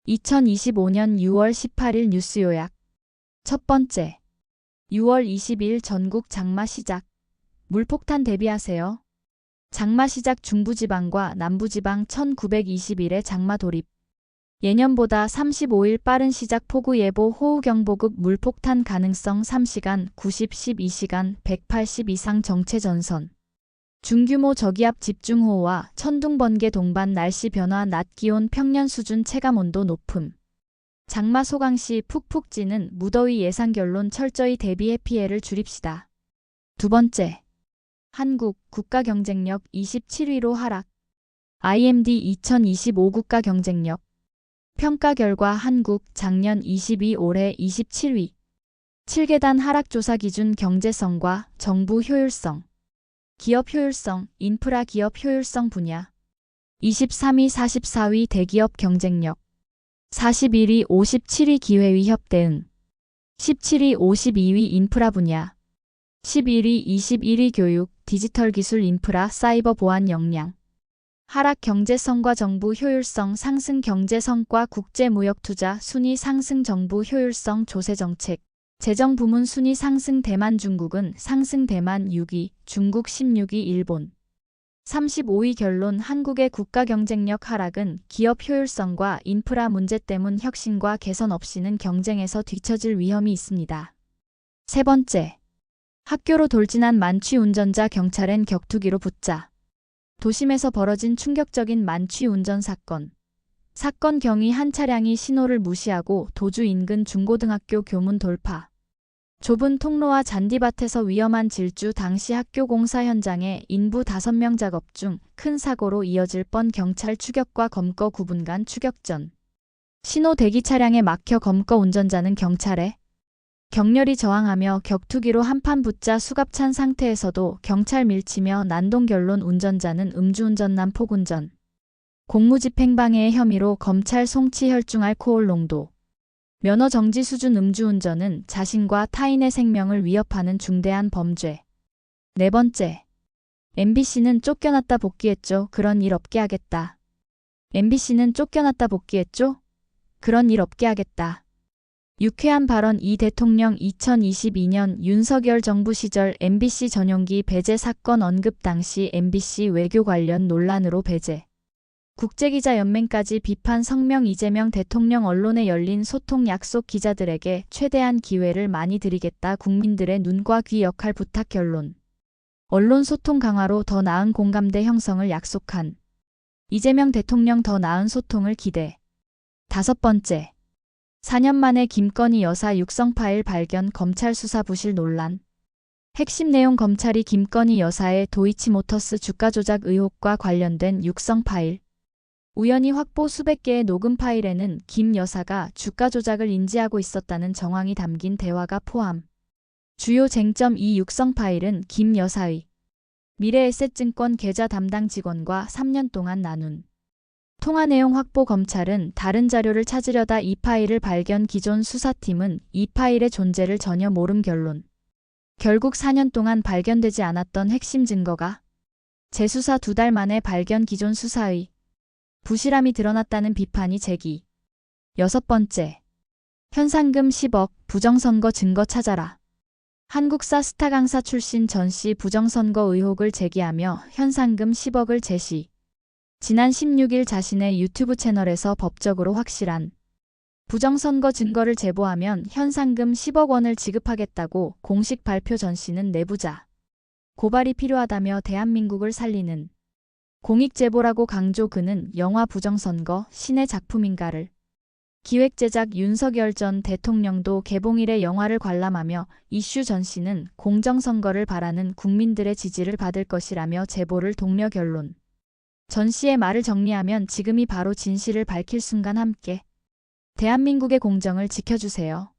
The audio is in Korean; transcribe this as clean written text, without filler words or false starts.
2025년 6월 18일 뉴스 요약. 첫 번째. 6월 20일 전국 장마 시작. 물폭탄 대비하세요. 장마 시작 중부지방과 남부지방 1921의 장마 돌입. 예년보다 35일 빠른 시작 폭우예보 호우경보급 물폭탄 가능성 3시간, 90, 12시간, 180 이상 정체 전선. 중규모 저기압 집중호우와 천둥 번개 동반 날씨 변화 낮 기온 평년 수준 체감온도 높음. 장마 소강시 푹푹 찌는 무더위 예상 결론 철저히 대비해 피해를 줄입시다. 두 번째. 한국 국가 경쟁력 27위로 하락. IMD 2025 국가 경쟁력 평가 결과 한국 작년 22, 올해 27위. 7계단 하락 조사 기준 경제성과 정부 효율성. 기업 효율성, 인프라 기업 효율성 분야. 23위, 44위 대기업 경쟁력. 41위, 57위 기회위 협대응. 17위, 52위 인프라 분야. 11위, 21위 교육, 디지털 기술 인프라 사이버 보안 역량. 하락 경제성과 정부 효율성 상승 경제성과 국제무역 투자 순위 상승 정부 효율성 조세 정책. 재정 부문 순위 상승 대만 중국은 상승 대만 6위, 중국 16위 일본. 35위 결론 한국의 국가 경쟁력 하락은 기업 효율성과 인프라 문제 때문 혁신과 개선 없이는 경쟁에서 뒤처질 위험이 있습니다. 세 번째. 학교로 돌진한 만취 운전자 경찰엔 격투기로 붙자. 도심에서 벌어진 충격적인 만취 운전 사건. 사건 경위 한 차량이 신호를 무시하고 도주 인근 중고등학교 교문 돌파. 좁은 통로와 잔디밭에서 위험한 질주 당시 학교 공사 현장에 인부 5명 작업 중 큰 사고로 이어질 뻔 경찰 추격과 검거 9분간 추격전. 신호 대기 차량에 막혀 검거 운전자는 경찰에 격렬히 저항하며 격투기로 한판 붙자 수갑찬 상태에서도 경찰 밀치며 난동 결론 운전자는 음주운전 난폭운전. 공무집행방해의 혐의로 검찰 송치 혈중 알코올 농도. 면허 정지 수준 음주운전은 자신과 타인의 생명을 위협하는 중대한 범죄. 네 번째. MBC는 쫓겨났다 복귀했죠. 그런 일 없게 하겠다. MBC는 쫓겨났다 복귀했죠. 그런 일 없게 하겠다. 유쾌한 발언 이 대통령 2022년 윤석열 정부 시절 MBC 전용기 배제 사건 언급 당시 MBC 외교 관련 논란으로 배제. 국제기자연맹까지 비판 성명 이재명 대통령 언론에 열린 소통 약속 기자들에게 최대한 기회를 많이 드리겠다 국민들의 눈과 귀 역할 부탁 결론. 언론 소통 강화로 더 나은 공감대 형성을 약속한 이재명 대통령 더 나은 소통을 기대. 다섯 번째. 4년 만에 김건희 여사 육성 파일 발견 검찰 수사 부실 논란. 핵심 내용 검찰이 김건희 여사의 도이치모터스 주가 조작 의혹과 관련된 육성 파일. 우연히 확보 수백 개의 녹음 파일에는 김 여사가 주가 조작을 인지하고 있었다는 정황이 담긴 대화가 포함. 주요 쟁점 이 육성 파일은 김 여사의 미래에셋증권 계좌 담당 직원과 3년 동안 나눈 통화 내용 확보 검찰은 다른 자료를 찾으려다 이 파일을 발견 기존 수사팀은 이 파일의 존재를 전혀 모름 결론. 결국 4년 동안 발견되지 않았던 핵심 증거가 재수사 2달 만에 발견 기존 수사의 부실함이 드러났다는 비판이 제기. 여섯 번째. 현상금 10억 부정선거 증거 찾아라. 한국사 스타 강사 출신 전 씨 부정선거 의혹을 제기하며 현상금 10억을 제시. 지난 16일 자신의 유튜브 채널에서 법적으로 확실한 부정선거 증거를 제보하면 현상금 10억 원을 지급하겠다고 공식 발표 전 씨는 내부자 고발이 필요하다며 대한민국을 살리는 공익제보라고 강조. 그는 영화 부정선거 신의 작품인가를 기획제작 윤석열 전 대통령도 개봉일에 영화를 관람하며 이슈 전 씨는 공정선거를 바라는 국민들의 지지를 받을 것이라며 제보를 독려 결론. 전 씨의 말을 정리하면 지금이 바로 진실을 밝힐 순간 함께 대한민국의 공정을 지켜주세요.